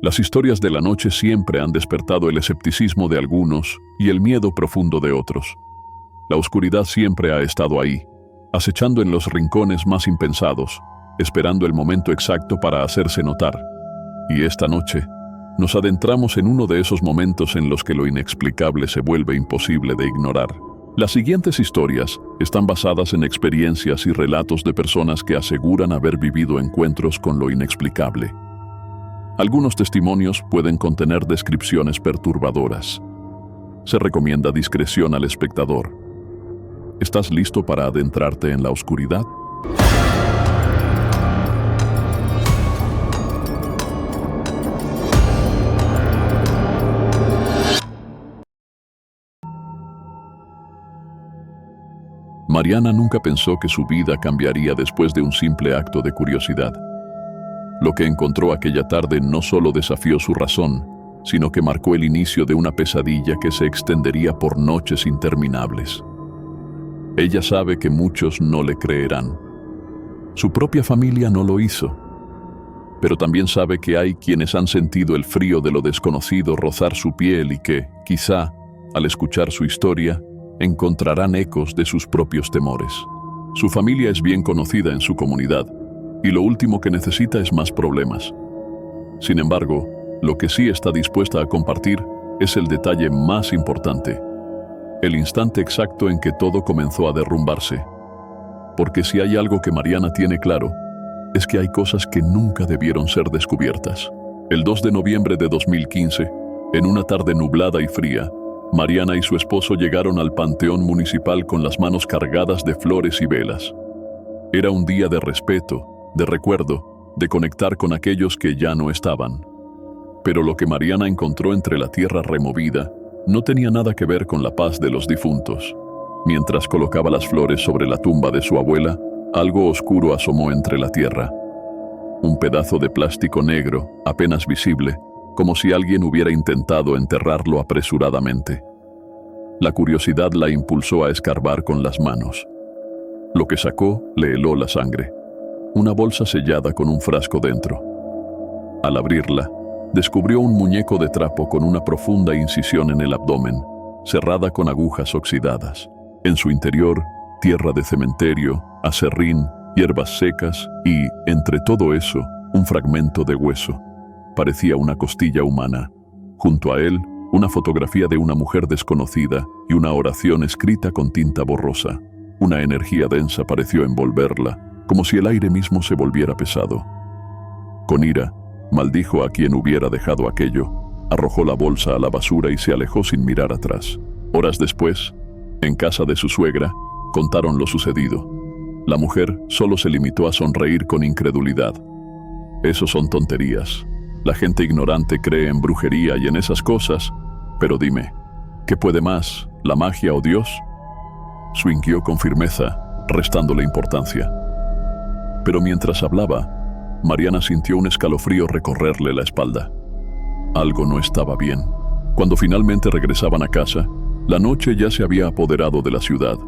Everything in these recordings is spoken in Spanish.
Las historias de la noche siempre han despertado el escepticismo de algunos y el miedo profundo de otros. La oscuridad siempre ha estado ahí, acechando en los rincones más impensados, esperando el momento exacto para hacerse notar. Y esta noche, nos adentramos en uno de esos momentos en los que lo inexplicable se vuelve imposible de ignorar. Las siguientes historias están basadas en experiencias y relatos de personas que aseguran haber vivido encuentros con lo inexplicable. Algunos testimonios pueden contener descripciones perturbadoras. Se recomienda discreción al espectador. ¿Estás listo para adentrarte en la oscuridad? Mariana nunca pensó que su vida cambiaría después de un simple acto de curiosidad. Lo que encontró aquella tarde no solo desafió su razón, sino que marcó el inicio de una pesadilla que se extendería por noches interminables. Ella sabe que muchos no le creerán. Su propia familia no lo hizo. Pero también sabe que hay quienes han sentido el frío de lo desconocido rozar su piel y que, quizá, al escuchar su historia, encontrarán ecos de sus propios temores. Su familia es bien conocida en su comunidad, y lo último que necesita es más problemas. Sin embargo, lo que sí está dispuesta a compartir es el detalle más importante, el instante exacto en que todo comenzó a derrumbarse. Porque si hay algo que Mariana tiene claro, es que hay cosas que nunca debieron ser descubiertas. El 2 de noviembre de 2015, en una tarde nublada y fría, Mariana y su esposo llegaron al panteón municipal con las manos cargadas de flores y velas. Era un día de respeto, de recuerdo, de conectar con aquellos que ya no estaban. Pero lo que Mariana encontró entre la tierra removida no tenía nada que ver con la paz de los difuntos. Mientras colocaba las flores sobre la tumba de su abuela, algo oscuro asomó entre la tierra. Un pedazo de plástico negro, apenas visible, como si alguien hubiera intentado enterrarlo apresuradamente. La curiosidad la impulsó a escarbar con las manos. Lo que sacó le heló la sangre. Una bolsa sellada con un frasco dentro. Al abrirla, descubrió un muñeco de trapo con una profunda incisión en el abdomen, cerrada con agujas oxidadas. En su interior, tierra de cementerio, aserrín, hierbas secas y, entre todo eso, un fragmento de hueso. Parecía una costilla humana. Junto a él, una fotografía de una mujer desconocida y una oración escrita con tinta borrosa. Una energía densa pareció envolverla, como si el aire mismo se volviera pesado. Con ira, maldijo a quien hubiera dejado aquello, arrojó la bolsa a la basura y se alejó sin mirar atrás. Horas después, en casa de su suegra, contaron lo sucedido. La mujer solo se limitó a sonreír con incredulidad. Eso son tonterías. La gente ignorante cree en brujería y en esas cosas, pero dime, ¿qué puede más, la magia o Dios? Swinguió con firmeza, restándole importancia. Pero mientras hablaba, Mariana sintió un escalofrío recorrerle la espalda. Algo no estaba bien. Cuando finalmente regresaban a casa, la noche ya se había apoderado de la ciudad.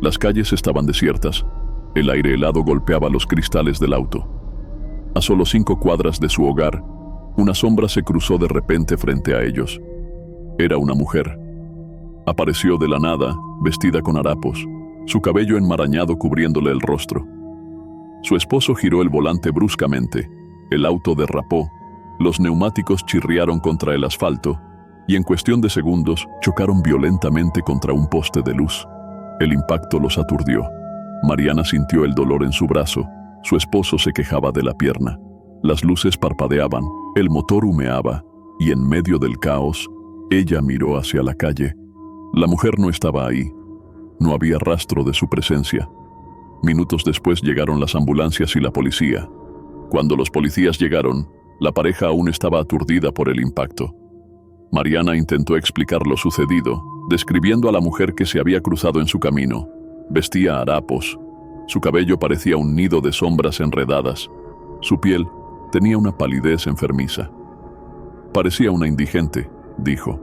Las calles estaban desiertas, el aire helado golpeaba los cristales del auto. A solo 5 cuadras de su hogar, una sombra se cruzó de repente frente a ellos. Era una mujer. Apareció de la nada, vestida con harapos, su cabello enmarañado cubriéndole el rostro. Su esposo giró el volante bruscamente, el auto derrapó, los neumáticos chirriaron contra el asfalto y en cuestión de segundos chocaron violentamente contra un poste de luz. El impacto los aturdió. Mariana sintió el dolor en su brazo. Su esposo se quejaba de la pierna. Las luces parpadeaban, el motor humeaba, y en medio del caos, ella miró hacia la calle. La mujer no estaba ahí. No había rastro de su presencia. Minutos después llegaron las ambulancias y la policía. Cuando los policías llegaron, la pareja aún estaba aturdida por el impacto. Mariana intentó explicar lo sucedido, describiendo a la mujer que se había cruzado en su camino. Vestía harapos. Su cabello parecía un nido de sombras enredadas. Su piel tenía una palidez enfermiza. Parecía una indigente, dijo.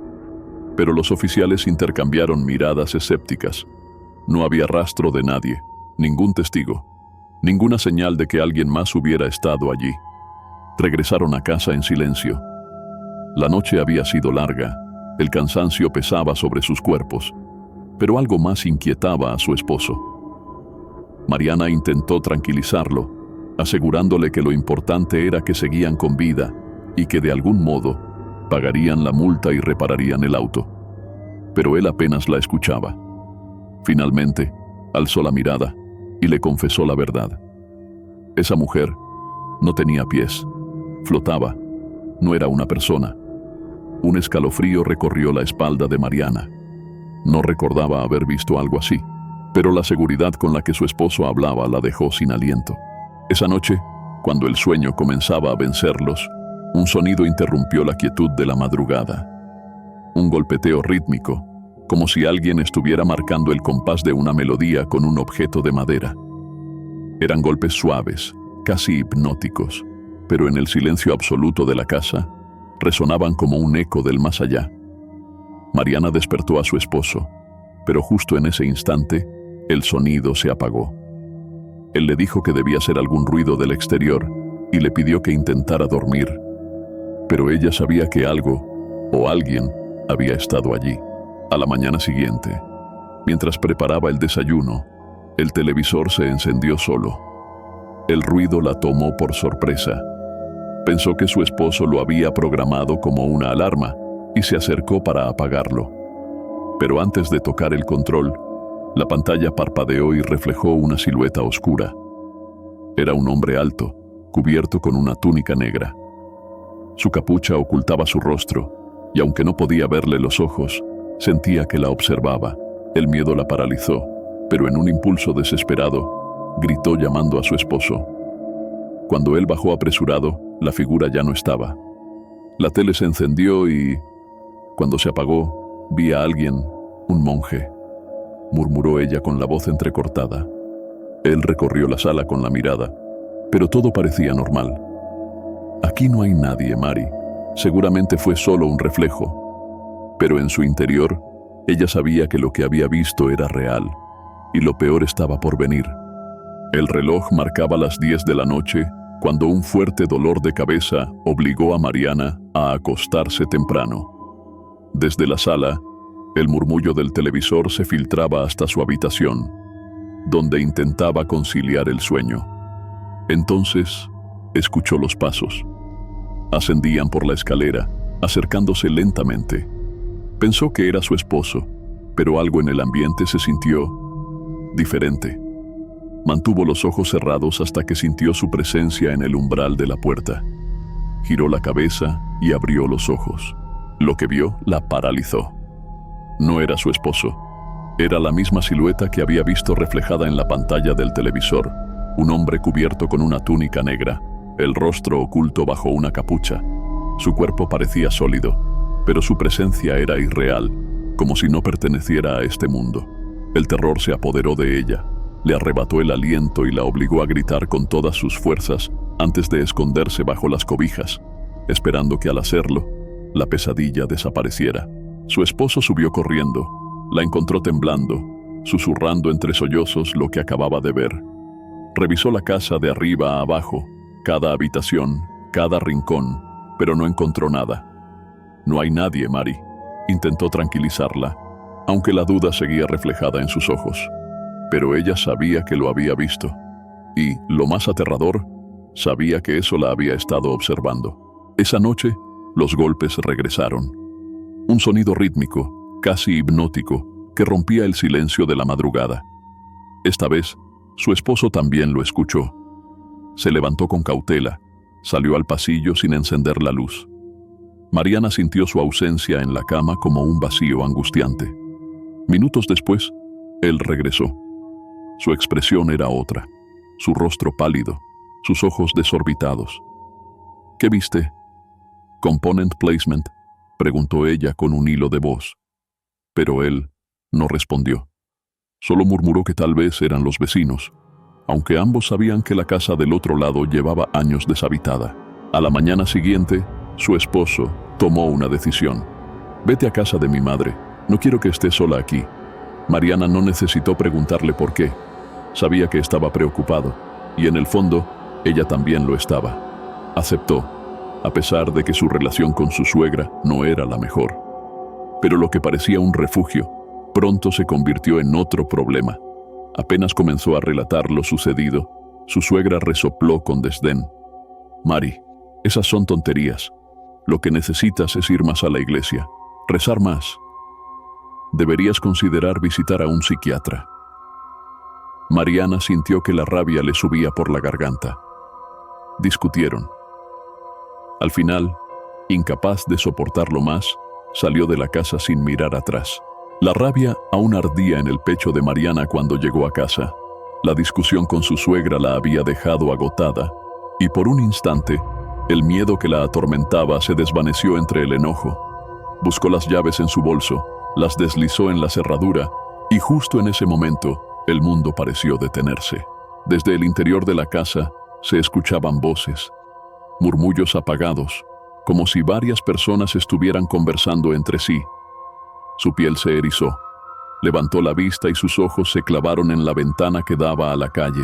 Pero los oficiales intercambiaron miradas escépticas. No había rastro de nadie, ningún testigo, ninguna señal de que alguien más hubiera estado allí. Regresaron a casa en silencio. La noche había sido larga, el cansancio pesaba sobre sus cuerpos, pero algo más inquietaba a su esposo. Mariana intentó tranquilizarlo, asegurándole que lo importante era que seguían con vida y que de algún modo pagarían la multa y repararían el auto. Pero él apenas la escuchaba. Finalmente, alzó la mirada y le confesó la verdad. Esa mujer no tenía pies, flotaba, no era una persona. Un escalofrío recorrió la espalda de Mariana. No recordaba haber visto algo así, pero la seguridad con la que su esposo hablaba la dejó sin aliento. Esa noche, cuando el sueño comenzaba a vencerlos, un sonido interrumpió la quietud de la madrugada. Un golpeteo rítmico, como si alguien estuviera marcando el compás de una melodía con un objeto de madera. Eran golpes suaves, casi hipnóticos, pero en el silencio absoluto de la casa, resonaban como un eco del más allá. Mariana despertó a su esposo, pero justo en ese instante, el sonido se apagó. Él le dijo que debía ser algún ruido del exterior y le pidió que intentara dormir. Pero ella sabía que algo o alguien había estado allí. A la mañana siguiente, mientras preparaba el desayuno, el televisor se encendió solo. El ruido la tomó por sorpresa. Pensó que su esposo lo había programado como una alarma y se acercó para apagarlo. Pero antes de tocar el control, la pantalla parpadeó y reflejó una silueta oscura. Era un hombre alto, cubierto con una túnica negra. Su capucha ocultaba su rostro, y aunque no podía verle los ojos, sentía que la observaba. El miedo la paralizó, pero en un impulso desesperado, gritó llamando a su esposo. Cuando él bajó apresurado, la figura ya no estaba. La tele se encendió y, cuando se apagó, vi a alguien, un monje, murmuró ella con la voz entrecortada. Él recorrió la sala con la mirada, pero todo parecía normal. Aquí no hay nadie, Mari. Seguramente fue solo un reflejo. Pero en su interior, ella sabía que lo que había visto era real, y lo peor estaba por venir. El reloj marcaba las 10 de la noche, cuando un fuerte dolor de cabeza obligó a Mariana a acostarse temprano. Desde la sala, el murmullo del televisor se filtraba hasta su habitación, donde intentaba conciliar el sueño. Entonces, escuchó los pasos. Ascendían por la escalera, acercándose lentamente. Pensó que era su esposo, pero algo en el ambiente se sintió diferente. Mantuvo los ojos cerrados hasta que sintió su presencia en el umbral de la puerta. Giró la cabeza y abrió los ojos. Lo que vio la paralizó. No era su esposo. Era la misma silueta que había visto reflejada en la pantalla del televisor. Un hombre cubierto con una túnica negra, el rostro oculto bajo una capucha. Su cuerpo parecía sólido, pero su presencia era irreal, como si no perteneciera a este mundo. El terror se apoderó de ella. Le arrebató el aliento y la obligó a gritar con todas sus fuerzas antes de esconderse bajo las cobijas, esperando que al hacerlo, la pesadilla desapareciera. Su esposo subió corriendo, la encontró temblando, susurrando entre sollozos lo que acababa de ver. Revisó la casa de arriba a abajo, cada habitación, cada rincón, pero no encontró nada. No hay nadie, Mari, intentó tranquilizarla, aunque la duda seguía reflejada en sus ojos. Pero ella sabía que lo había visto, y, lo más aterrador, sabía que eso la había estado observando. Esa noche, los golpes regresaron. Un sonido rítmico, casi hipnótico, que rompía el silencio de la madrugada. Esta vez, su esposo también lo escuchó. Se levantó con cautela, salió al pasillo sin encender la luz. Mariana sintió su ausencia en la cama como un vacío angustiante. Minutos después, él regresó. Su expresión era otra, su rostro pálido, sus ojos desorbitados. ¿Qué viste? ¿Component placement?, preguntó ella con un hilo de voz. Pero él no respondió. Solo murmuró que tal vez eran los vecinos, aunque ambos sabían que la casa del otro lado llevaba años deshabitada. A la mañana siguiente, su esposo tomó una decisión. Vete a casa de mi madre, no quiero que esté sola aquí. Mariana no necesitó preguntarle por qué. Sabía que estaba preocupado, y en el fondo, ella también lo estaba. Aceptó, a pesar de que su relación con su suegra no era la mejor. Pero lo que parecía un refugio, pronto se convirtió en otro problema. Apenas comenzó a relatar lo sucedido, su suegra resopló con desdén. «Mari, esas son tonterías. Lo que necesitas es ir más a la iglesia, rezar más. Deberías considerar visitar a un psiquiatra». Mariana sintió que la rabia le subía por la garganta. Discutieron. Al final, incapaz de soportarlo más, salió de la casa sin mirar atrás. La rabia aún ardía en el pecho de Mariana cuando llegó a casa. La discusión con su suegra la había dejado agotada, y por un instante, el miedo que la atormentaba se desvaneció entre el enojo. Buscó las llaves en su bolso, las deslizó en la cerradura, y justo en ese momento, el mundo pareció detenerse. Desde el interior de la casa se escuchaban voces, murmullos apagados, como si varias personas estuvieran conversando entre sí. Su piel se erizó. Levantó la vista y sus ojos se clavaron en la ventana que daba a la calle.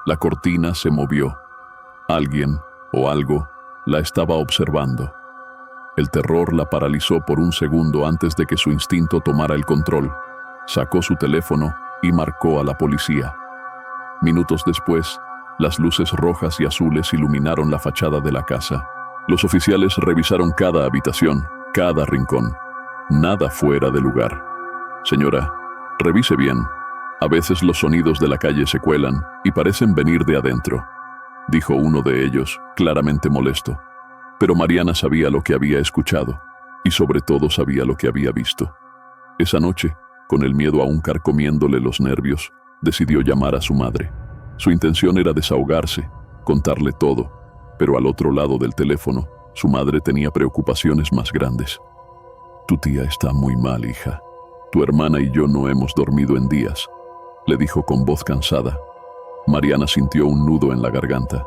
La cortina se movió. Alguien, o algo, la estaba observando. El terror la paralizó por un segundo antes de que su instinto tomara el control. Sacó su teléfono y marcó a la policía. Minutos después, las luces rojas y azules iluminaron la fachada de la casa. Los oficiales revisaron cada habitación, cada rincón. Nada fuera de lugar. «Señora, revise bien. A veces los sonidos de la calle se cuelan y parecen venir de adentro», dijo uno de ellos, claramente molesto. Pero Mariana sabía lo que había escuchado y sobre todo sabía lo que había visto. Esa noche, con el miedo aún carcomiéndole los nervios, decidió llamar a su madre. Su intención era desahogarse, contarle todo, pero al otro lado del teléfono, su madre tenía preocupaciones más grandes. «Tu tía está muy mal, hija. Tu hermana y yo no hemos dormido en días», le dijo con voz cansada. Mariana sintió un nudo en la garganta.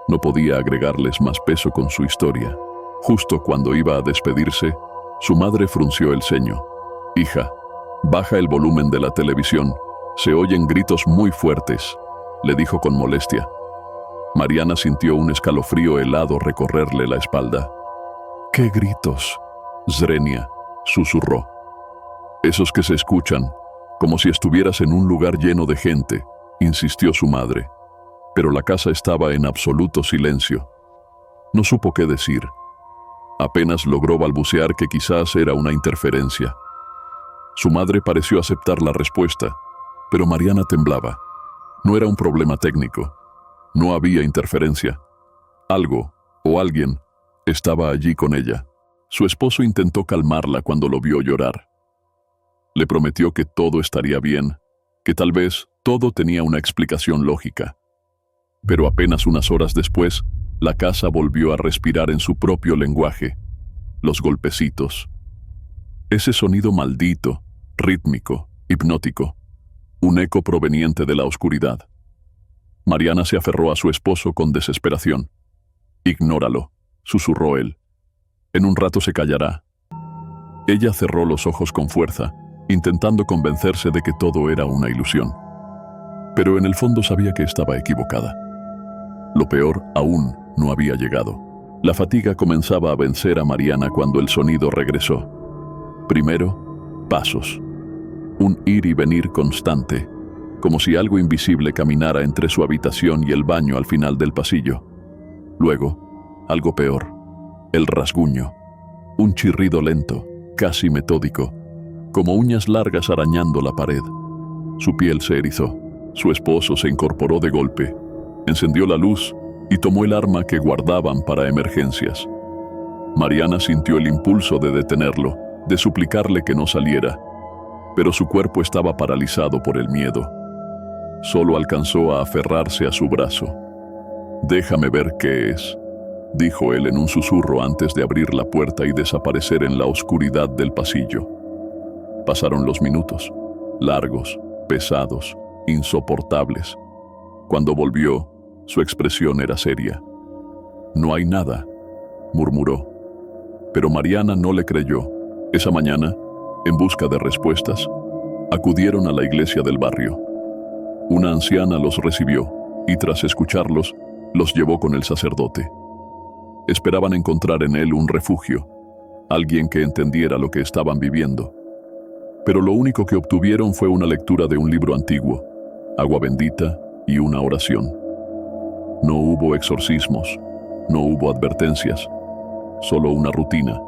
No podía agregarles más peso con su historia. Justo cuando iba a despedirse, su madre frunció el ceño. «Hija, baja el volumen de la televisión. Se oyen gritos muy fuertes», le dijo con molestia. Mariana sintió un escalofrío helado recorrerle la espalda. «¿Qué gritos?», Zrenia susurró. «Esos que se escuchan, como si estuvieras en un lugar lleno de gente», insistió su madre. Pero la casa estaba en absoluto silencio. No supo qué decir. Apenas logró balbucear que quizás era una interferencia. Su madre pareció aceptar la respuesta, pero Mariana temblaba. No era un problema técnico. No había interferencia. Algo, o alguien, estaba allí con ella. Su esposo intentó calmarla cuando lo vio llorar. Le prometió que todo estaría bien, que tal vez todo tenía una explicación lógica. Pero apenas unas horas después, la casa volvió a respirar en su propio lenguaje. Los golpecitos. Ese sonido maldito, rítmico, hipnótico. Un eco proveniente de la oscuridad. Mariana se aferró a su esposo con desesperación. «Ignóralo», susurró él. «En un rato se callará». Ella cerró los ojos con fuerza, intentando convencerse de que todo era una ilusión. Pero en el fondo sabía que estaba equivocada. Lo peor aún no había llegado. La fatiga comenzaba a vencer a Mariana cuando el sonido regresó. Primero, pasos. Un ir y venir constante, como si algo invisible caminara entre su habitación y el baño al final del pasillo. Luego, algo peor, el rasguño. Un chirrido lento, casi metódico, como uñas largas arañando la pared. Su piel se erizó. Su esposo se incorporó de golpe, encendió la luz y tomó el arma que guardaban para emergencias. Mariana sintió el impulso de detenerlo, de suplicarle que no saliera, pero su cuerpo estaba paralizado por el miedo. Solo alcanzó a aferrarse a su brazo. «Déjame ver qué es», dijo él en un susurro antes de abrir la puerta y desaparecer en la oscuridad del pasillo. Pasaron los minutos, largos, pesados, insoportables. Cuando volvió, su expresión era seria. «No hay nada», murmuró. Pero Mariana no le creyó. Esa mañana, en busca de respuestas, acudieron a la iglesia del barrio. Una anciana los recibió y tras escucharlos, los llevó con el sacerdote. Esperaban encontrar en él un refugio, alguien que entendiera lo que estaban viviendo. Pero lo único que obtuvieron fue una lectura de un libro antiguo, agua bendita y una oración. No hubo exorcismos, no hubo advertencias, solo una rutina,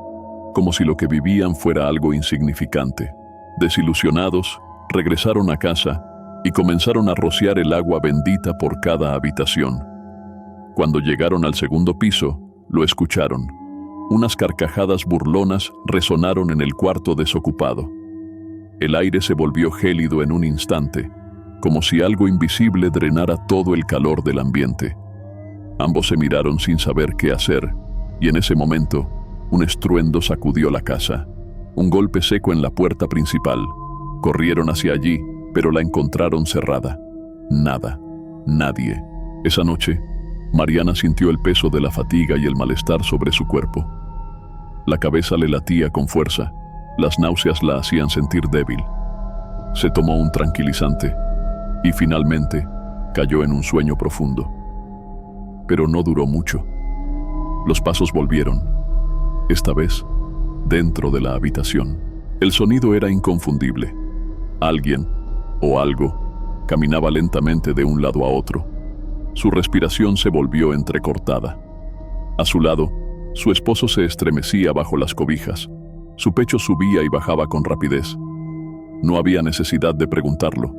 como si lo que vivían fuera algo insignificante. Desilusionados, regresaron a casa y comenzaron a rociar el agua bendita por cada habitación. Cuando llegaron al segundo piso, lo escucharon. Unas carcajadas burlonas resonaron en el cuarto desocupado. El aire se volvió gélido en un instante, como si algo invisible drenara todo el calor del ambiente. Ambos se miraron sin saber qué hacer, y en ese momento, un estruendo sacudió la casa. Un golpe seco en la puerta principal. Corrieron hacia allí, pero la encontraron cerrada. Nada, nadie. Esa noche, Mariana sintió el peso de la fatiga y el malestar sobre su cuerpo. La cabeza le latía con fuerza, las náuseas la hacían sentir débil. Se tomó un tranquilizante y finalmente cayó en un sueño profundo. Pero no duró mucho. Los pasos volvieron, esta vez dentro de la habitación. El sonido era inconfundible. Alguien, o algo, caminaba lentamente de un lado a otro. Su respiración se volvió entrecortada. A su lado, su esposo se estremecía bajo las cobijas. Su pecho subía y bajaba con rapidez. No había necesidad de preguntarlo.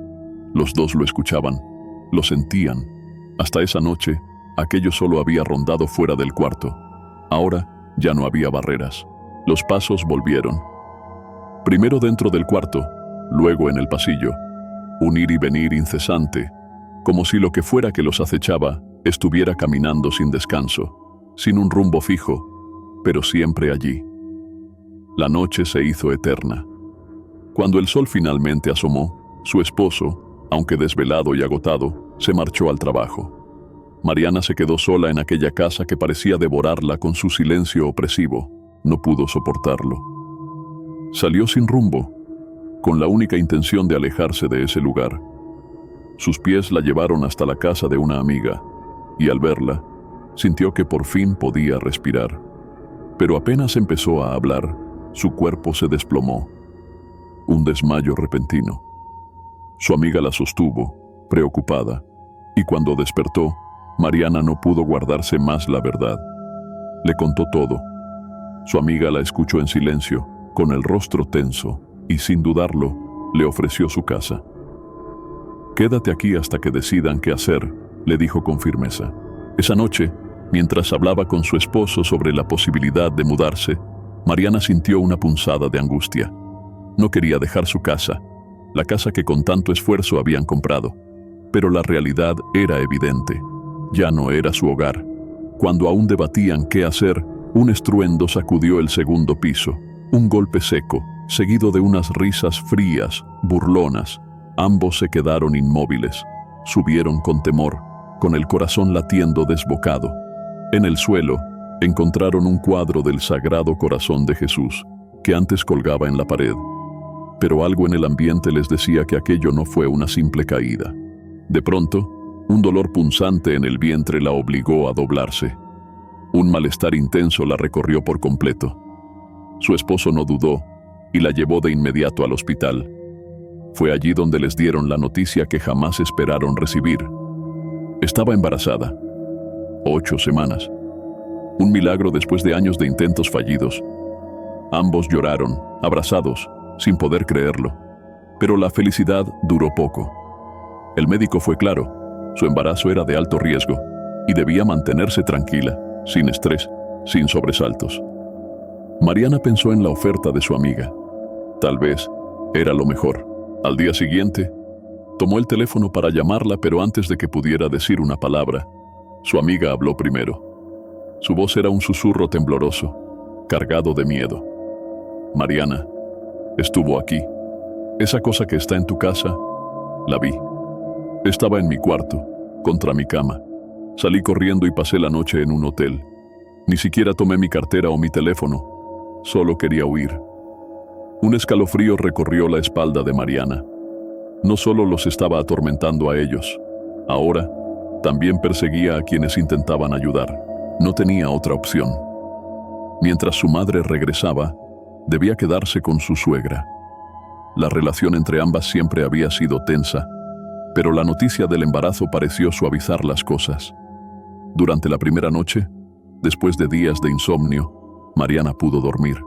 Los dos lo escuchaban, lo sentían. Hasta esa noche, aquello solo había rondado fuera del cuarto. Ahora ya no había barreras. Los pasos volvieron. Primero dentro del cuarto, luego en el pasillo. Un ir y venir incesante, como si lo que fuera que los acechaba estuviera caminando sin descanso, sin un rumbo fijo, pero siempre allí. La noche se hizo eterna. Cuando el sol finalmente asomó, su esposo, aunque desvelado y agotado, se marchó al trabajo. Mariana se quedó sola en aquella casa que parecía devorarla con su silencio opresivo. No pudo soportarlo. Salió sin rumbo, con la única intención de alejarse de ese lugar. Sus pies la llevaron hasta la casa de una amiga, y al verla, sintió que por fin podía respirar. Pero apenas empezó a hablar, su cuerpo se desplomó. Un desmayo repentino. Su amiga la sostuvo, preocupada, y cuando despertó, Mariana no pudo guardarse más la verdad. Le contó todo. Su amiga la escuchó en silencio, con el rostro tenso, y sin dudarlo, le ofreció su casa. «Quédate aquí hasta que decidan qué hacer», le dijo con firmeza. Esa noche, mientras hablaba con su esposo sobre la posibilidad de mudarse, Mariana sintió una punzada de angustia. No quería dejar su casa, la casa que con tanto esfuerzo habían comprado. Pero la realidad era evidente. Ya no era su hogar. Cuando aún debatían qué hacer, un estruendo sacudió el segundo piso. Un golpe seco, seguido de unas risas frías, burlonas. Ambos se quedaron inmóviles. Subieron con temor, con el corazón latiendo desbocado. En el suelo, encontraron un cuadro del Sagrado Corazón de Jesús, que antes colgaba en la pared. Pero algo en el ambiente les decía que aquello no fue una simple caída. De pronto, un dolor punzante en el vientre la obligó a doblarse. Un malestar intenso la recorrió por completo. Su esposo no dudó y la llevó de inmediato al hospital. Fue allí donde les dieron la noticia que jamás esperaron recibir. Estaba embarazada. 8 semanas. Un milagro después de años de intentos fallidos. Ambos lloraron, abrazados, sin poder creerlo. Pero la felicidad duró poco. El médico fue claro. Su embarazo era de alto riesgo y debía mantenerse tranquila, sin estrés, sin sobresaltos. Mariana pensó en la oferta de su amiga. Tal vez era lo mejor. Al día siguiente, tomó el teléfono para llamarla, pero antes de que pudiera decir una palabra, su amiga habló primero. Su voz era un susurro tembloroso, cargado de miedo. «Mariana, estuvo aquí. Esa cosa que está en tu casa, la vi. Estaba en mi cuarto, contra mi cama. Salí corriendo y pasé la noche en un hotel. Ni siquiera tomé mi cartera o mi teléfono. Solo quería huir». Un escalofrío recorrió la espalda de Mariana. No solo los estaba atormentando a ellos, ahora también perseguía a quienes intentaban ayudar. No tenía otra opción. Mientras su madre regresaba, debía quedarse con su suegra. La relación entre ambas siempre había sido tensa, pero la noticia del embarazo pareció suavizar las cosas. Durante la primera noche, después de días de insomnio, Mariana pudo dormir.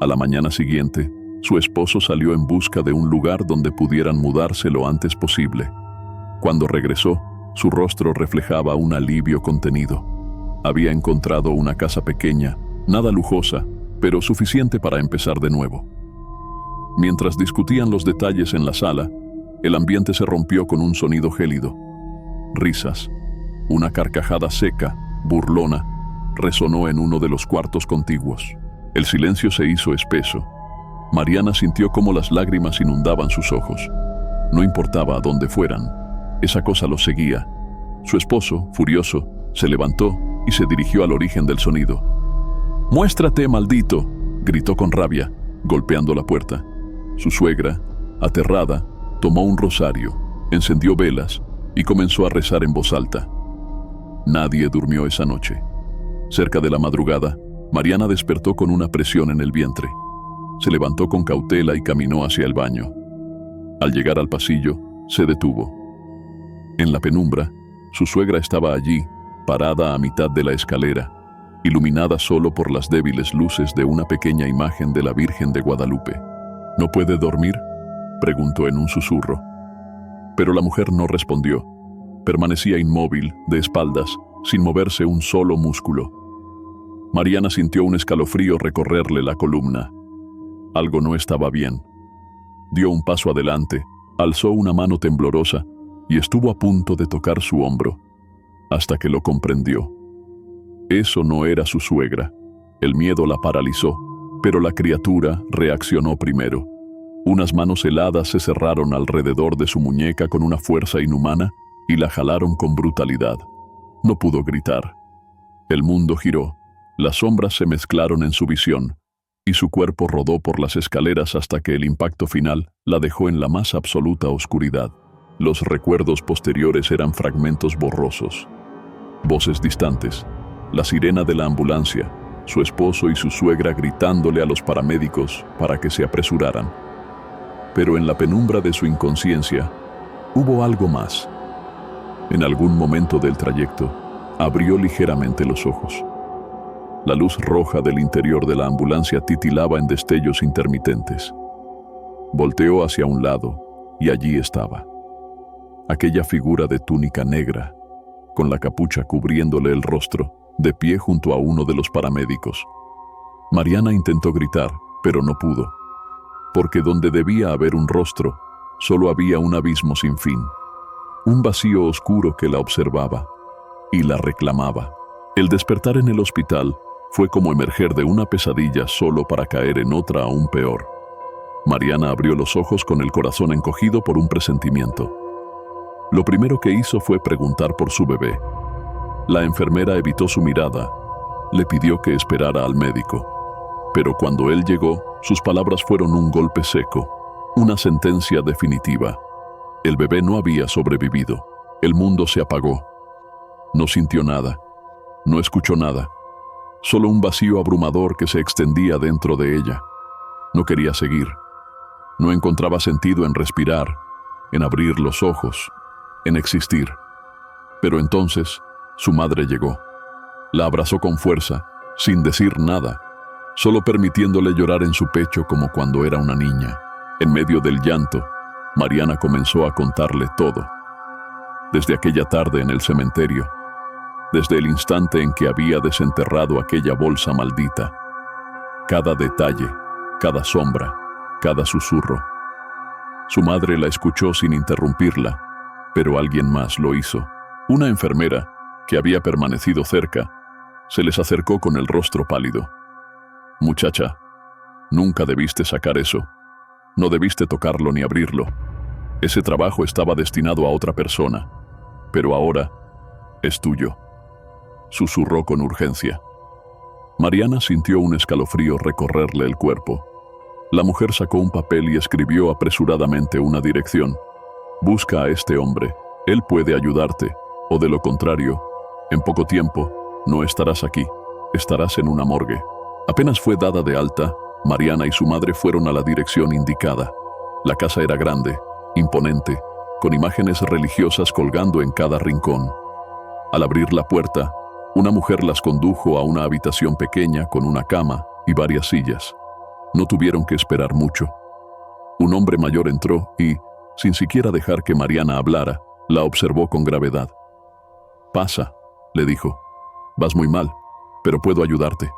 A la mañana siguiente, su esposo salió en busca de un lugar donde pudieran mudarse lo antes posible. Cuando regresó, su rostro reflejaba un alivio contenido. Había encontrado una casa pequeña, nada lujosa, pero suficiente para empezar de nuevo. Mientras discutían los detalles en la sala, el ambiente se rompió con un sonido gélido. Risas. Una carcajada seca, burlona, resonó en uno de los cuartos contiguos. El silencio se hizo espeso. Mariana sintió cómo las lágrimas inundaban sus ojos. No importaba a dónde fueran, esa cosa los seguía. Su esposo, furioso, se levantó y se dirigió al origen del sonido. «¡Muéstrate, maldito!», gritó con rabia, golpeando la puerta. Su suegra, aterrada, tomó un rosario, encendió velas y comenzó a rezar en voz alta. Nadie durmió esa noche. Cerca de la madrugada, Mariana despertó con una presión en el vientre. Se levantó con cautela y caminó hacia el baño. Al llegar al pasillo, se detuvo. En la penumbra, su suegra estaba allí, parada a mitad de la escalera, iluminada solo por las débiles luces de una pequeña imagen de la Virgen de Guadalupe. «¿No puede dormir?», preguntó en un susurro. Pero la mujer no respondió. Permanecía inmóvil, de espaldas, sin moverse un solo músculo. Mariana sintió un escalofrío recorrerle la columna. Algo no estaba bien. Dio un paso adelante, alzó una mano temblorosa y estuvo a punto de tocar su hombro, hasta que lo comprendió. Eso no era su suegra. El miedo la paralizó, pero la criatura reaccionó primero. Unas manos heladas se cerraron alrededor de su muñeca con una fuerza inhumana y la jalaron con brutalidad. No pudo gritar. El mundo giró, las sombras se mezclaron en su visión, y su cuerpo rodó por las escaleras hasta que el impacto final la dejó en la más absoluta oscuridad. Los recuerdos posteriores eran fragmentos borrosos. Voces distantes, la sirena de la ambulancia, su esposo y su suegra gritándole a los paramédicos para que se apresuraran. Pero en la penumbra de su inconsciencia, hubo algo más. En algún momento del trayecto, abrió ligeramente los ojos. La luz roja del interior de la ambulancia titilaba en destellos intermitentes. Volteó hacia un lado y allí estaba. Aquella figura de túnica negra, con la capucha cubriéndole el rostro, de pie junto a uno de los paramédicos. Mariana intentó gritar, pero no pudo, porque donde debía haber un rostro, solo había un abismo sin fin, un vacío oscuro que la observaba y la reclamaba. El despertar en el hospital fue como emerger de una pesadilla solo para caer en otra aún peor. Mariana abrió los ojos con el corazón encogido por un presentimiento. Lo primero que hizo fue preguntar por su bebé. La enfermera evitó su mirada, le pidió que esperara al médico. Pero cuando él llegó, sus palabras fueron un golpe seco, una sentencia definitiva. El bebé no había sobrevivido. El mundo se apagó. No sintió nada, no escuchó nada, solo un vacío abrumador que se extendía dentro de ella. No quería seguir. No encontraba sentido en respirar, en abrir los ojos, en existir. Pero entonces, su madre llegó. La abrazó con fuerza, sin decir nada, solo permitiéndole llorar en su pecho como cuando era una niña. En medio del llanto, Mariana comenzó a contarle todo. Desde aquella tarde en el cementerio, desde el instante en que había desenterrado aquella bolsa maldita. Cada detalle, cada sombra, cada susurro. Su madre la escuchó sin interrumpirla, pero alguien más lo hizo. Una enfermera, que había permanecido cerca, se les acercó con el rostro pálido. «Muchacha, nunca debiste sacar eso. No debiste tocarlo ni abrirlo. Ese trabajo estaba destinado a otra persona, pero ahora es tuyo», susurró con urgencia. Mariana sintió un escalofrío recorrerle el cuerpo. La mujer sacó un papel y escribió apresuradamente una dirección. «Busca a este hombre, él puede ayudarte, o de lo contrario, en poco tiempo, No estarás aquí, estarás en una morgue. Apenas fue dada de alta, Mariana y su madre fueron a la dirección indicada. La casa era grande, imponente, con imágenes religiosas colgando en cada rincón. Al abrir la puerta, una mujer las condujo a una habitación pequeña con una cama y varias sillas. No tuvieron que esperar mucho. Un hombre mayor entró y, sin siquiera dejar que Mariana hablara, la observó con gravedad. «Pasa», le dijo. «Vas muy mal, pero puedo ayudarte».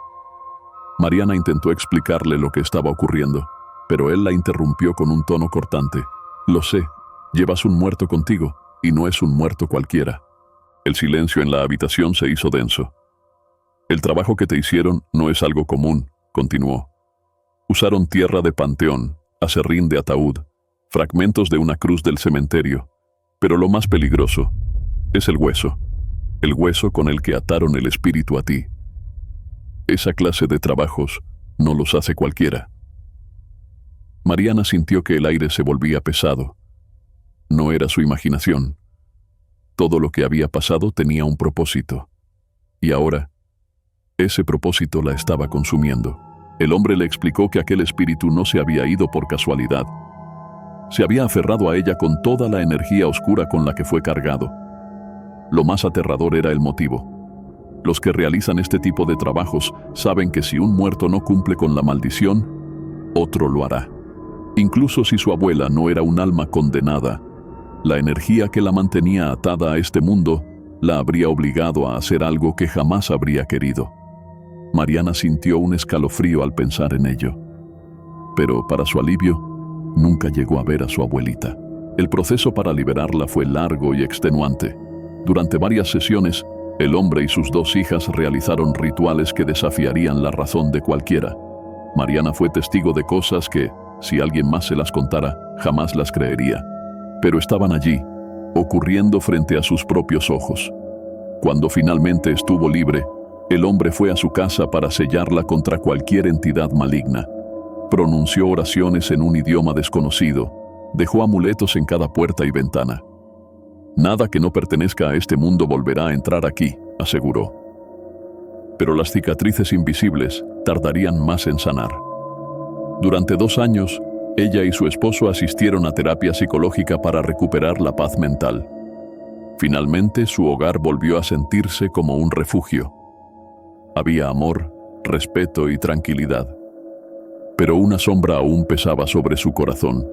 Mariana intentó explicarle lo que estaba ocurriendo, pero él la interrumpió con un tono cortante. «Lo sé, llevas un muerto contigo, y no es un muerto cualquiera». El silencio en la habitación se hizo denso. «El trabajo que te hicieron no es algo común», continuó. «Usaron tierra de panteón, aserrín de ataúd, fragmentos de una cruz del cementerio, pero lo más peligroso es el hueso con el que ataron el espíritu a ti. Esa clase de trabajos no los hace cualquiera». Mariana sintió que el aire se volvía pesado. No era su imaginación. Todo lo que había pasado tenía un propósito. Y ahora, ese propósito la estaba consumiendo. El hombre le explicó que aquel espíritu no se había ido por casualidad. Se había aferrado a ella con toda la energía oscura con la que fue cargado. Lo más aterrador era el motivo. Los que realizan este tipo de trabajos saben que si un muerto no cumple con la maldición, otro lo hará. Incluso si su abuela no era un alma condenada, la energía que la mantenía atada a este mundo la habría obligado a hacer algo que jamás habría querido. Mariana sintió un escalofrío al pensar en ello. Pero, para su alivio, nunca llegó a ver a su abuelita. El proceso para liberarla fue largo y extenuante. Durante varias sesiones, el hombre y sus 2 hijas realizaron rituales que desafiarían la razón de cualquiera. Mariana fue testigo de cosas que, si alguien más se las contara, jamás las creería. Pero estaban allí, ocurriendo frente a sus propios ojos. Cuando finalmente estuvo libre, el hombre fue a su casa para sellarla contra cualquier entidad maligna. Pronunció oraciones en un idioma desconocido, dejó amuletos en cada puerta y ventana. «Nada que no pertenezca a este mundo volverá a entrar aquí», aseguró. Pero las cicatrices invisibles tardarían más en sanar. Durante 2 años, ella y su esposo asistieron a terapia psicológica para recuperar la paz mental. Finalmente, su hogar volvió a sentirse como un refugio. Había amor, respeto y tranquilidad. Pero una sombra aún pesaba sobre su corazón.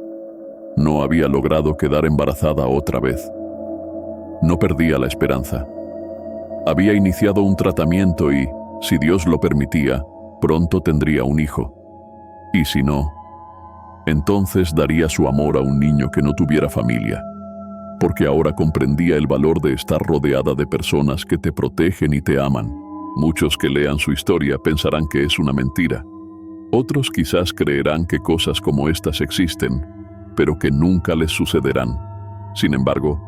No había logrado quedar embarazada otra vez. No perdía la esperanza. Había iniciado un tratamiento y, si Dios lo permitía, pronto tendría un hijo. Y si no, entonces daría su amor a un niño que no tuviera familia, porque ahora comprendía el valor de estar rodeada de personas que te protegen y te aman. Muchos que lean su historia pensarán que es una mentira. Otros quizás creerán que cosas como estas existen, pero que nunca les sucederán. Sin embargo,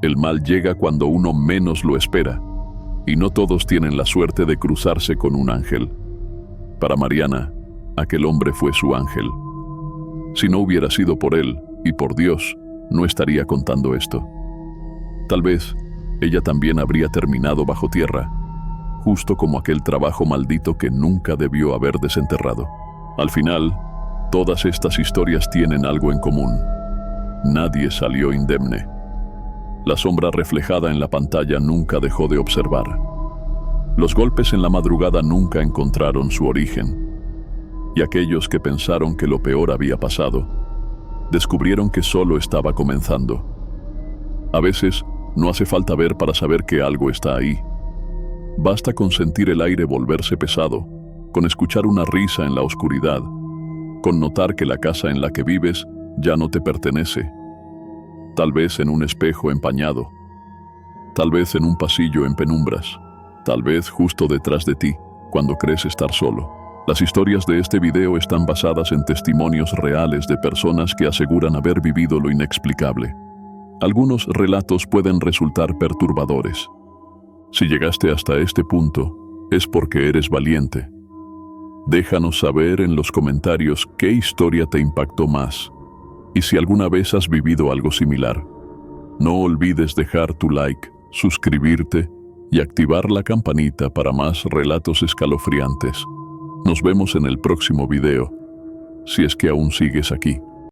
el mal llega cuando uno menos lo espera, y no todos tienen la suerte de cruzarse con un ángel. Para Mariana, aquel hombre fue su ángel. Si no hubiera sido por él y por Dios, no estaría contando esto. Tal vez ella también habría terminado bajo tierra, justo como aquel trabajo maldito que nunca debió haber desenterrado. Al final, todas estas historias tienen algo en común. Nadie salió indemne. La sombra reflejada en la pantalla nunca dejó de observar. Los golpes en la madrugada nunca encontraron su origen. Y aquellos que pensaron que lo peor había pasado, descubrieron que solo estaba comenzando. A veces, no hace falta ver para saber que algo está ahí. Basta con sentir el aire volverse pesado, con escuchar una risa en la oscuridad, con notar que la casa en la que vives ya no te pertenece. Tal vez en un espejo empañado, tal vez en un pasillo en penumbras, tal vez justo detrás de ti, cuando crees estar solo. Las historias de este video están basadas en testimonios reales de personas que aseguran haber vivido lo inexplicable. Algunos relatos pueden resultar perturbadores. Si llegaste hasta este punto, es porque eres valiente. Déjanos saber en los comentarios qué historia te impactó más y si alguna vez has vivido algo similar. No olvides dejar tu like, suscribirte y activar la campanita para más relatos escalofriantes. Nos vemos en el próximo video, si es que aún sigues aquí.